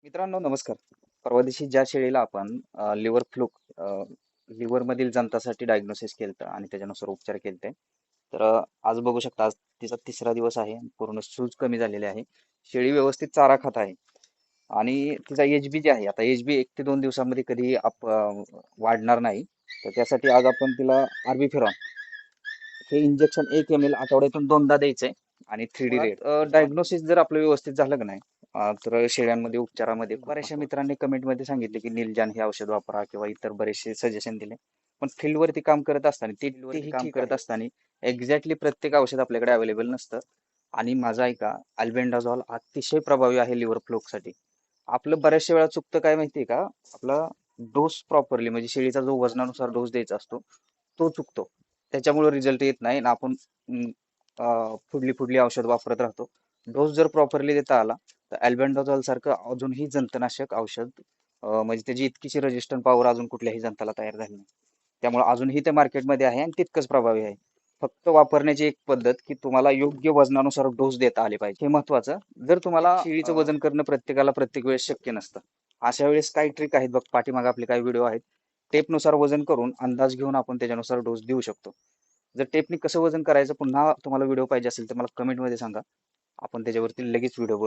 मित्रांनो नमस्कार. परवा दिवशी ज्या शेळीला आपण लिव्हर फ्लूक लिव्हर मधील जंतासाठी डायग्नोसिस केलं आणि त्याच्यानुसार उपचार केले. तर आज बघू शकता, आज तिचा तिसरा दिवस आहे. पूर्ण सूज कमी झालेली आहे. शेळी व्यवस्थित चारा खात आहे आणि तिचा एचबी जे आहे, आता एचबी 1 ते 2 दिवसामध्ये कधी वाढणार नाही. तर त्यासाठी आज आपण तिला आरबी फिरॉन हे इंजेक्शन 1 ml आठवड्यातून 2दा द्यायचंय आणि 3D रेड. डायग्नोसिस जर आपलं व्यवस्थित झालं का नाही, तर शेळ्यांमध्ये उपचारामध्ये बऱ्याचशा मित्रांनी कमेंटमध्ये सांगितले की निलजान हे औषध वापरा किंवा इतर बरेचसे सजेशन दिले. पण फील्डवरती काम करत असताना तेही काम करत असताना एक्झॅक्टली प्रत्येक औषध आपल्याकडे अवेलेबल नसतं. आणि माझा ऐका, अल्बेंडाझॉल अतिशय प्रभावी आहे लिव्हर फ्लोकसाठी. आपलं बऱ्याचशा वेळा चुकतं काय माहितीये का, आपला डोस प्रॉपरली म्हणजे शेळीचा जो वजनानुसार डोस द्यायचा असतो तो चुकतो. त्याच्यामुळे रिझल्ट येत नाही आणि आपण फुडली फुडली औषध वापरत राहतो. डोस जर प्रॉपरली देता आला तर अल्बेंडाझॉल सारखं अजूनही जंतनाशक औषध म्हणजे त्याची इतकीशी रेजिस्टंट पॉवर अजून कुठल्याही जंताला तयार झाली नाही. त्यामुळे अजूनही ते मार्केटमध्ये आहे आणि तितकंच प्रभावी आहे. फक्त वापरण्याची एक पद्धत की तुम्हाला योग्य वजनानुसार डोस देता आले पाहिजे, हे महत्वाचं. जर तुम्हाला शेळीचं वजन करणं प्रत्येकाला प्रत्येक वेळेस शक्य नसतं, अशा वेळेस काही ट्रिक आहेत बघ, पाठीमागे आपले काही व्हिडिओ आहेत. टेपनुसार वजन करून अंदाज घेऊन आपण त्याच्यानुसार डोस देऊ शकतो. जर टेपनी कसं वजन करायचं पुन्हा तुम्हाला व्हिडिओ पाहिजे असेल तर मला कमेंटमध्ये सांगा, आपण त्याच्यावरती लगेच व्हिडिओ बनवू.